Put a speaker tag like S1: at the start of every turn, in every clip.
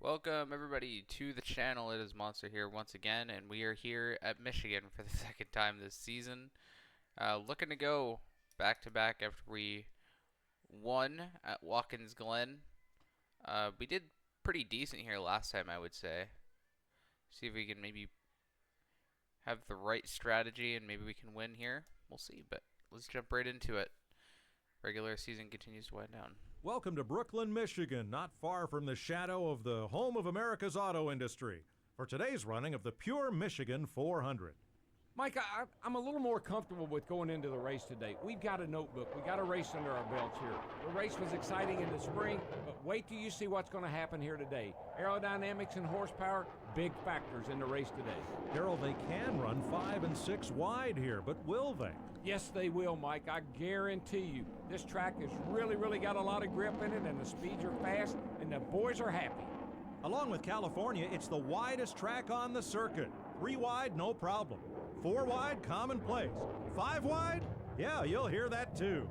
S1: Welcome everybody to the channel. It is Monster here once again, and we are here at Michigan for the second time this season. Looking to go back to back after we won at Watkins Glen. We did pretty decent here last time, I would say. See if we can maybe have the right strategy and maybe we can win here. We'll see, but let's jump right into it. Regular season continues to wind down.
S2: Welcome to Brooklyn, Michigan, not far from the shadow of the home of America's auto industry, for today's running of the Pure Michigan 400.
S3: Mike, I'm a little more comfortable with going into the race today. We've got a notebook. We got a race under our belts here. The race was exciting in the spring, but wait till you see what's going to happen here today. Aerodynamics and horsepower, big factors in the race today.
S2: Darrell, they can run 5 and 6 wide here, but will they?
S3: Yes, they will, Mike. I guarantee you. This track has really got a lot of grip in it, and the speeds are fast, and the boys are happy.
S2: Along with California, it's the widest track on the circuit. 3 wide, no problem. 4 wide, commonplace. 5 wide? Yeah, you'll hear that too.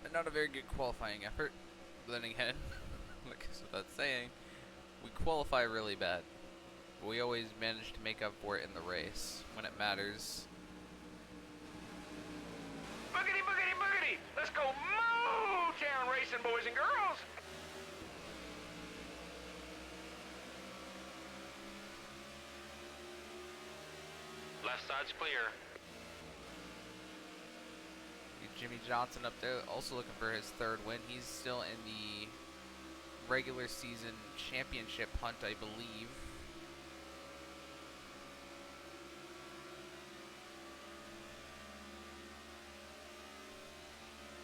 S1: But not a very good qualifying effort. But then again, like without saying, we qualify really bad. But we always manage to make up for it in the race when it matters.
S4: Boogity, boogity, boogity! Let's go Moo-Town racing, boys and girls! Left side's clear.
S1: Jimmy Johnson up there also looking for his 3rd win. He's still in the regular season championship hunt, I believe.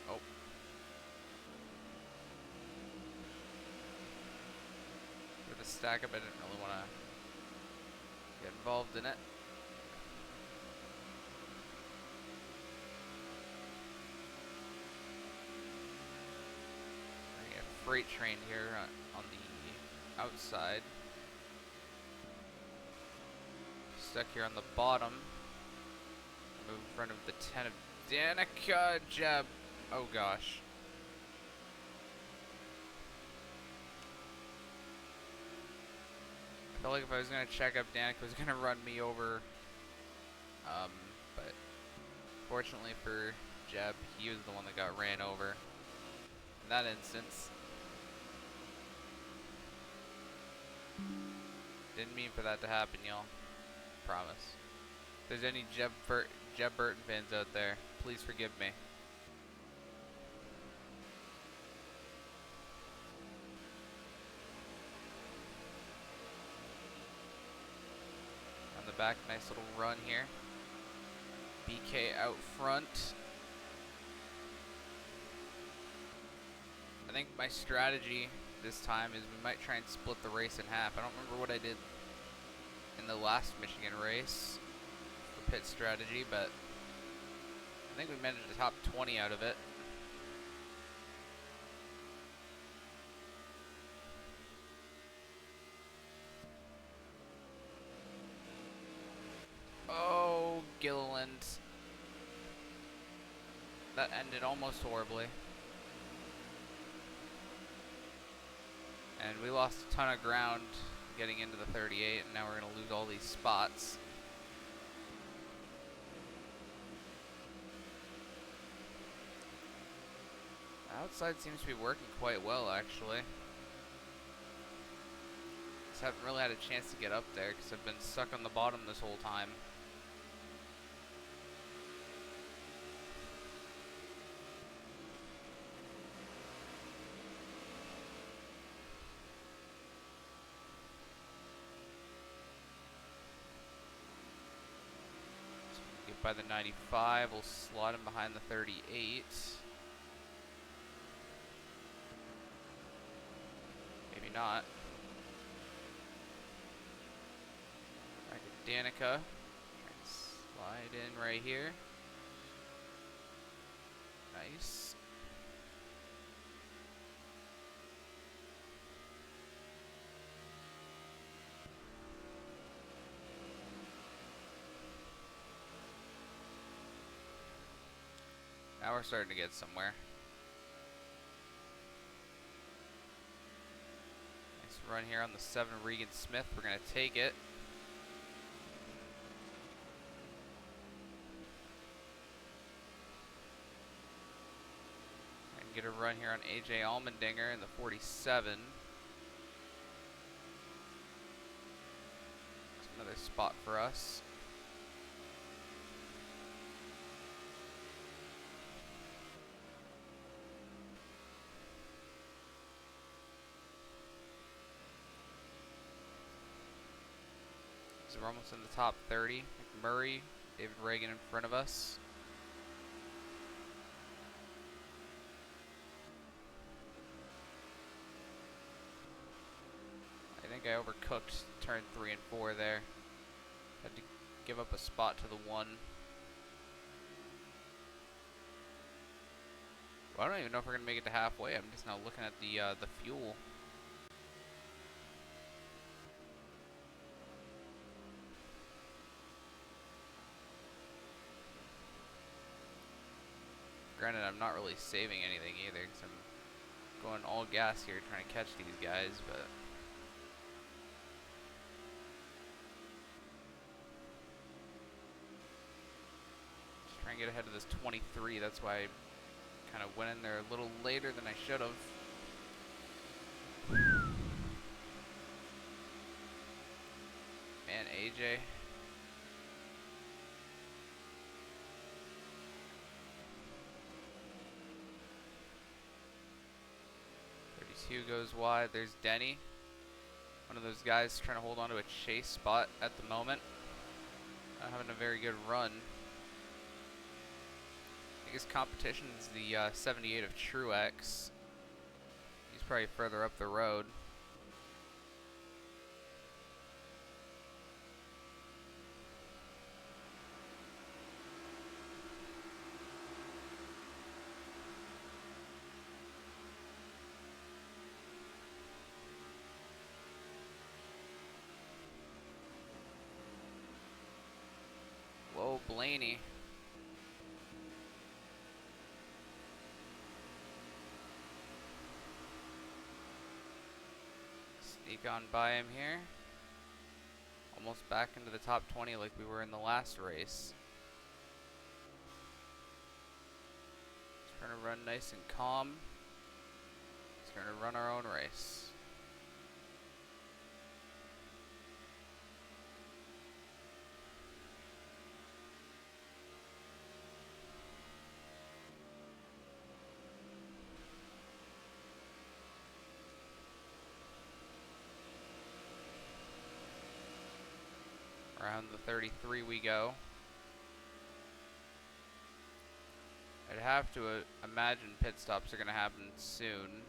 S1: Oh. For the stack up, I didn't really want to get involved in it. Freight train here on the outside. Stuck here on the bottom. Move in front of the 10 of Danica Jeb. Oh gosh. I felt like if I was gonna check up, Danica was gonna run me over. But fortunately for Jeb, he was the one that got ran over in that instance. Didn't mean for that to happen, y'all. Promise. If there's any Jeb Burton fans out there, please forgive me. On the back, nice little run here. BK out front. I think my strategy this time is we might try and split the race in half. I don't remember what I did in the last Michigan race for pit strategy, but I think we managed to top 20 out of it. Oh, Gilliland. That ended almost horribly. And we lost a ton of ground getting into the 38, and now we're going to lose all these spots. Outside seems to be working quite well, actually. Just haven't really had a chance to get up there because I've been stuck on the bottom this whole time. Get by the 95, we'll slot him behind the 38. Maybe not. Back to Danica. Try and slide in right here. Nice. Now we're starting to get somewhere. Nice run here on the 7 Regan Smith. We're going to take it. And get a run here on AJ Allmendinger in the 47. That's another spot for us. So we're almost in the top 30. McMurray, David Reagan in front of us. I think I overcooked turn 3 and 4 there. Had to give up a spot to the 1. Well, I don't even know if we're gonna make it to halfway. I'm just now looking at the fuel. Granted, I'm not really saving anything either, because I'm going all gas here trying to catch these guys, but just trying to get ahead of this 23. That's why I kind of went in there a little later than I should have. Man, AJ. Two goes wide. There's Denny. One of those guys trying to hold on to a chase spot at the moment. Not having a very good run. Biggest competition is the 78 of Truex. He's probably further up the road. Whoa, Blaney. Sneak on by him here. Almost back into the top 20 like we were in the last race. Trying to run nice and calm. Trying to run our own race. Around the 33 we go. I'd have to imagine pit stops are going to happen soon.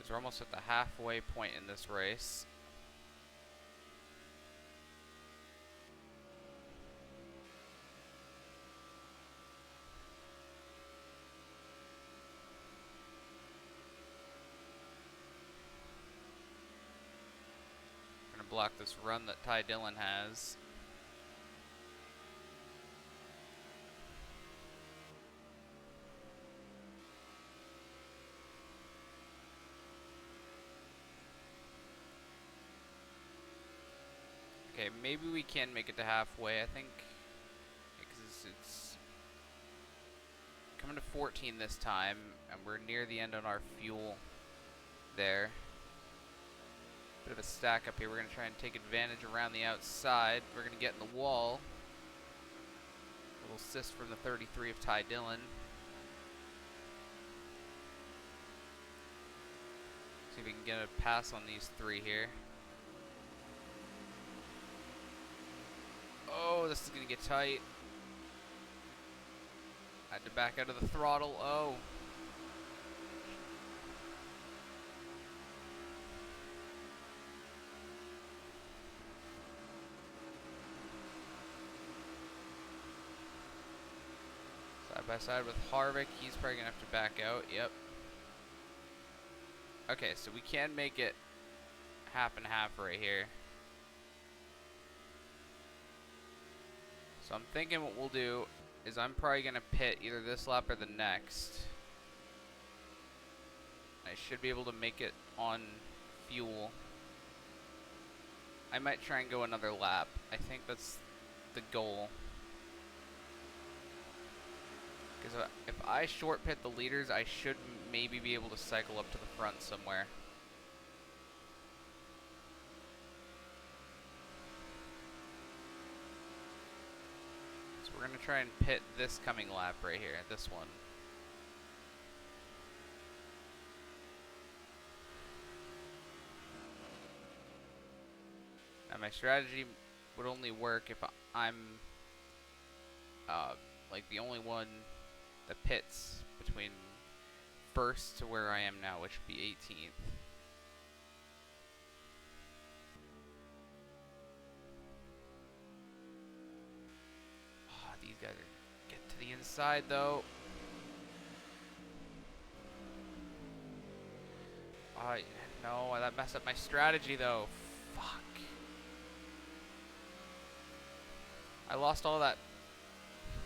S1: We're almost at the halfway point in this race. We're gonna block this run that Ty Dillon has. Okay, maybe we can make it to halfway, I think, because it's coming to 14 this time, and we're near the end on our fuel there. Bit of a stack up here. We're going to try and take advantage around the outside. We're going to get in the wall. A little assist from the 33 of Ty Dillon. See if we can get a pass on these three here. Oh, this is going to get tight. Had to back out of the throttle. Oh. Side by side with Harvick. He's probably going to have to back out. Yep. Okay, so we can make it half and half right here. So I'm thinking what we'll do is I'm probably going to pit either this lap or the next. I should be able to make it on fuel. I might try and go another lap. I think that's the goal. Because if I short pit the leaders, I should maybe be able to cycle up to the front somewhere. So we're going to try and pit this coming lap right here, this one. Now my strategy would only work if I'm like the only one that pits between first to where I am now, which would be 18th. Oh, these guys are get to the inside though. No, that messed up my strategy though. Fuck. I lost all that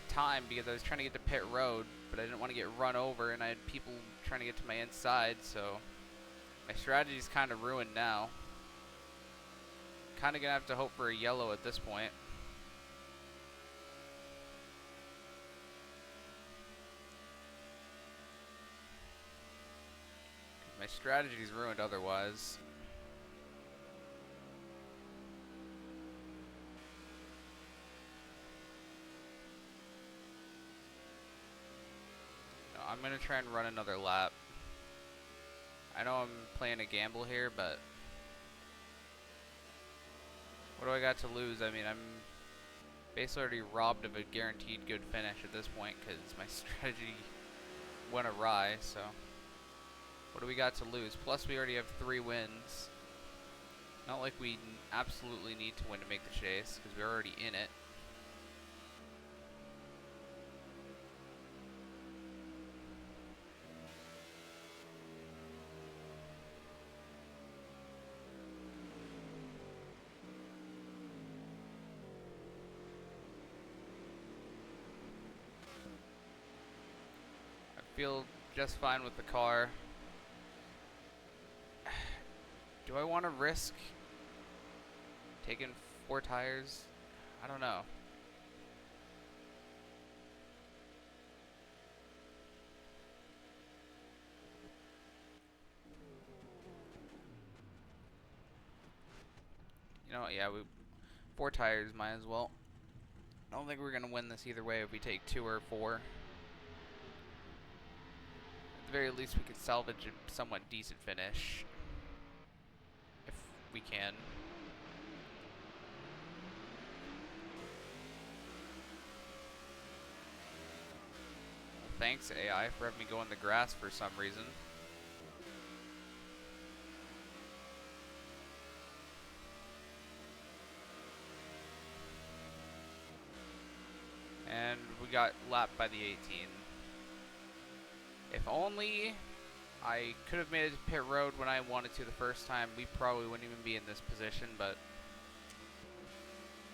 S1: time because I was trying to get to pit road, but I didn't want to get run over, and I had people trying to get to my inside, so my strategy's kind of ruined now. Kind of gonna have to hope for a yellow at this point. My strategy's ruined otherwise. No, I'm gonna try and run another lap. I know I'm playing a gamble here, but what do I got to lose? I mean, I'm basically already robbed of a guaranteed good finish at this point because my strategy went awry, so what do we got to lose? Plus, we already have 3 wins. Not like we absolutely need to win to make the chase because we're already in it. I feel just fine with the car. Do I want to risk taking 4 tires? I don't know. You know what, yeah, 4 tires might as well. I don't think we're going to win this either way if we take 2 or 4. At the very least, we could salvage a somewhat decent finish. If we can. Well, thanks, AI, for having me go in the grass for some reason. And we got lapped by the 18. If only I could have made it to pit road when I wanted to the first time, we probably wouldn't even be in this position, but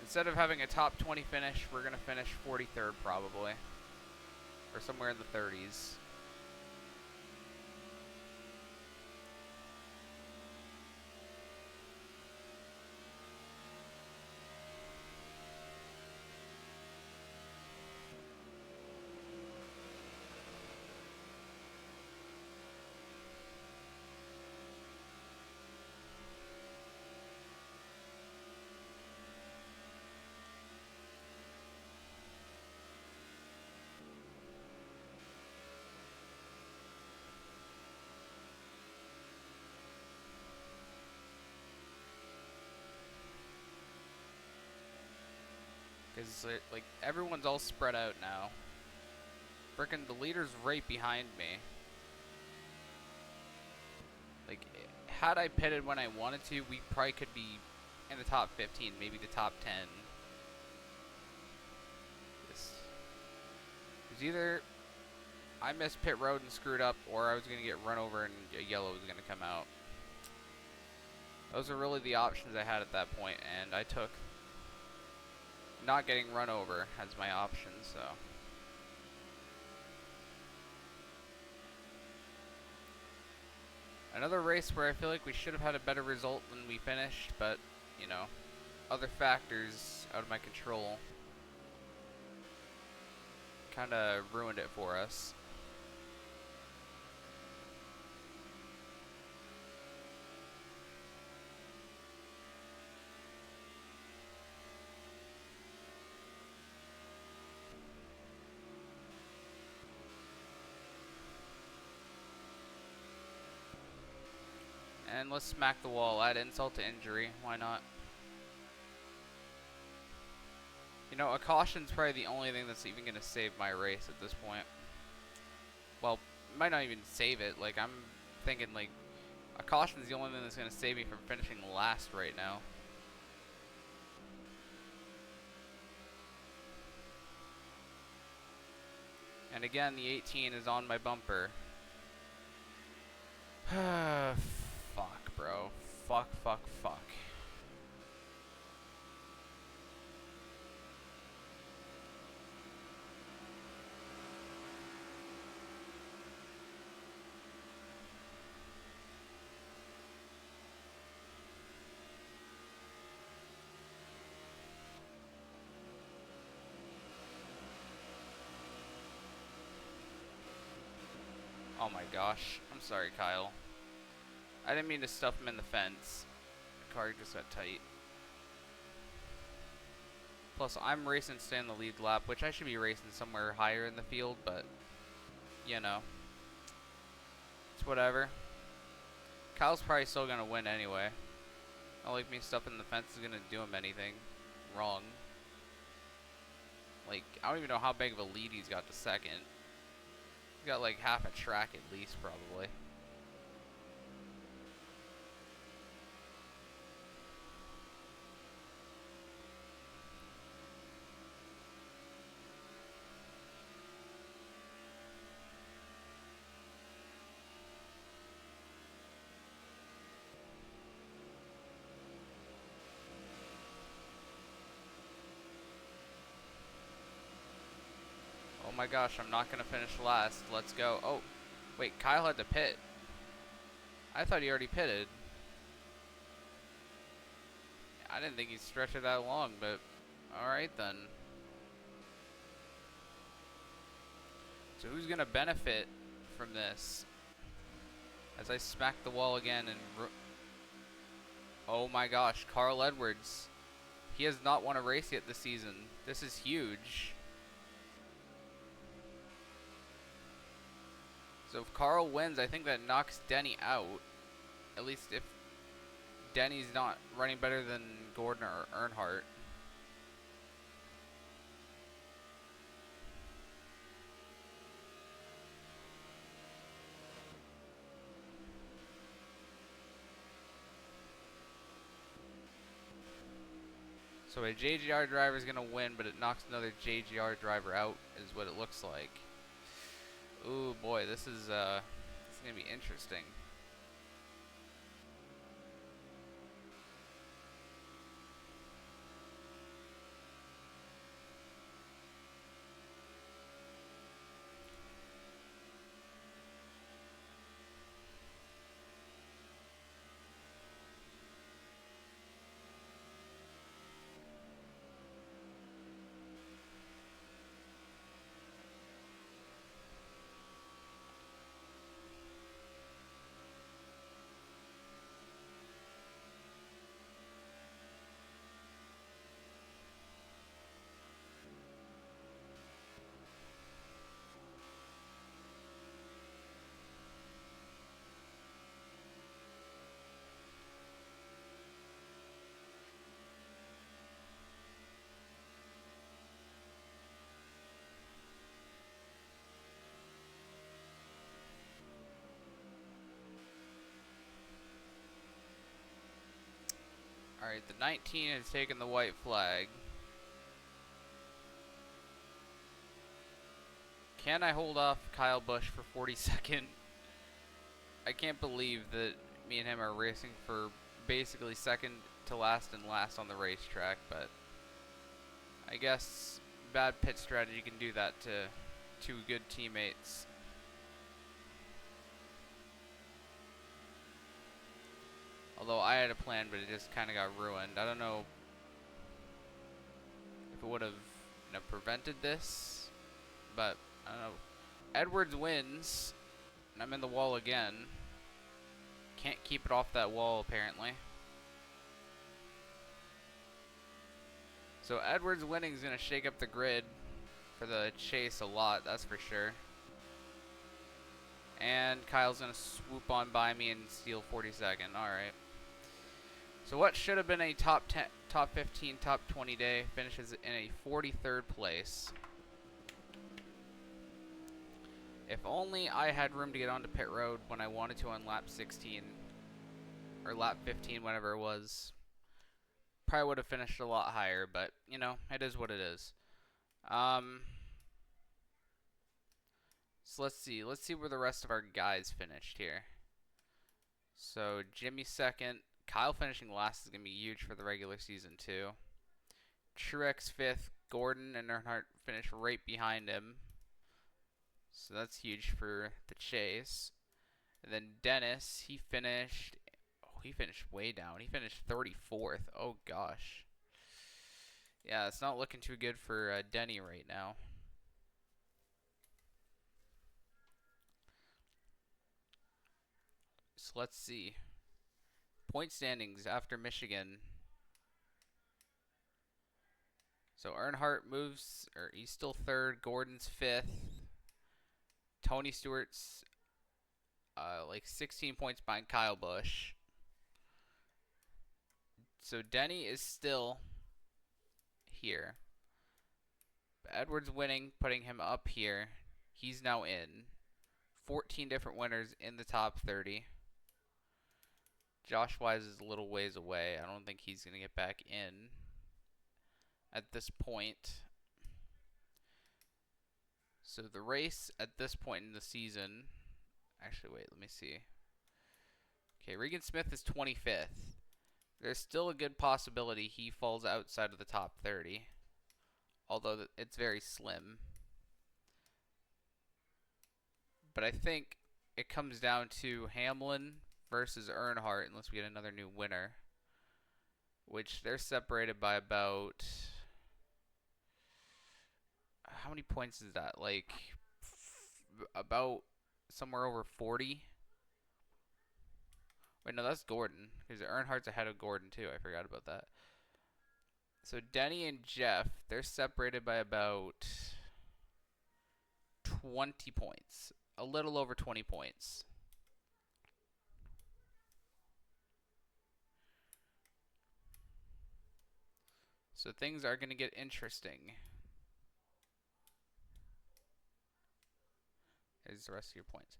S1: instead of having a top 20 finish, we're going to finish 43rd probably, or somewhere in the 30s. Because like everyone's all spread out now. Frickin' the leader's right behind me. Like, had I pitted when I wanted to, we probably could be in the top 15, maybe the top 10. This was either I missed pit road and screwed up, or I was going to get run over and a yellow was going to come out. Those are really the options I had at that point, and I took not getting run over as my option, so. Another race where I feel like we should have had a better result than we finished, but, you know, other factors out of my control kind of ruined it for us. And let's smack the wall, add insult to injury, why not? You know, a caution's probably the only thing that's even going to save my race at this point. Well, might not even save it, like, I'm thinking, like, a caution's the only thing that's going to save me from finishing last right now. And again, the 18 is on my bumper. Fuck, bro. Fuck, fuck, fuck. Oh my gosh. I'm sorry, Kyle. I didn't mean to stuff him in the fence. The car just got tight. Plus, I'm racing to stay in the lead lap, which I should be racing somewhere higher in the field, but, you know. It's whatever. Kyle's probably still going to win anyway. Not like me stuffing the fence is going to do him anything wrong. Like, I don't even know how big of a lead he's got to second. He's got like half a track at least, probably. Oh my gosh, I'm not going to finish last. Let's go. Oh, wait, Kyle had to pit. I thought he already pitted. I didn't think he'd stretch it that long, but alright then. So who's going to benefit from this? As I smack the wall again and... Oh my gosh, Carl Edwards. He has not won a race yet this season. This is huge. So if Carl wins, I think that knocks Denny out. At least if Denny's not running better than Gordon or Earnhardt. So a JGR driver is going to win, but it knocks another JGR driver out, is what it looks like. Ooh, boy, this is going to be interesting. Alright, the 19 has taken the white flag. Can I hold off Kyle Busch for 42nd? I can't believe that me and him are racing for basically second to last and last on the racetrack, but I guess bad pit strategy can do that to two good teammates. Although I had a plan, but it just kind of got ruined. I don't know if it would have, prevented this, but I don't know. Edwards wins, and I'm in the wall again. Can't keep it off that wall, apparently. So Edwards winning is going to shake up the grid for the chase a lot, that's for sure. And Kyle's going to swoop on by me and steal 42nd. Alright. So what should have been a top 10, top 15, top 20 day finishes in a 43rd place. If only I had room to get onto pit road when I wanted to on lap 16 or lap 15, whatever it was. Probably would have finished a lot higher, but it is what it is. So let's see where the rest of our guys finished here. So Jimmy second. Kyle finishing last is going to be huge for the regular season too. Truex fifth. Gordon and Earnhardt finish right behind him. So that's huge for the chase. And then Dennis, he finished way down. He finished 34th. Oh gosh. Yeah, it's not looking too good for Denny right now. So let's see. Point standings after Michigan. So Earnhardt moves, or he's still third. Gordon's fifth. Tony Stewart's like 16 points behind Kyle Busch. So Denny is still here. But Edwards winning, putting him up here. He's now in. 14 different winners in the top 30. Josh Wise is a little ways away. I don't think he's going to get back in at this point. So the race at this point in the season, actually wait, let me see. Okay, Regan Smith is 25th. There's still a good possibility he falls outside of the top 30, although it's very slim. But I think it comes down to Hamlin versus Earnhardt unless we get another new winner, which they're separated by about, how many points is that? Like about somewhere over 40. Wait, no, that's Gordon, because Earnhardt's ahead of Gordon too. I forgot about that. So Denny and Jeff, they're separated by about 20 points. A little over 20 points. So things are going to get interesting. Here's the rest of your points.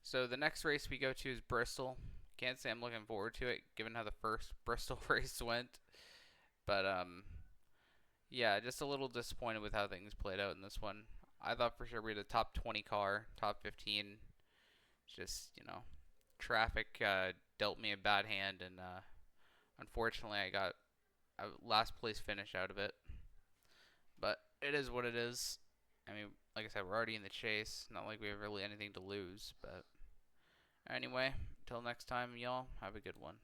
S1: So the next race we go to is Bristol. Can't say I'm looking forward to it, given how the first Bristol race went. But, yeah, just a little disappointed with how things played out in this one. I thought for sure we had a top 20 car, top 15. Just, traffic dealt me a bad hand, and unfortunately I got a last place finish out of it. But it is what it is. I mean, like I said, we're already in the chase. Not like we have really anything to lose. But anyway, until next time, y'all, have a good one.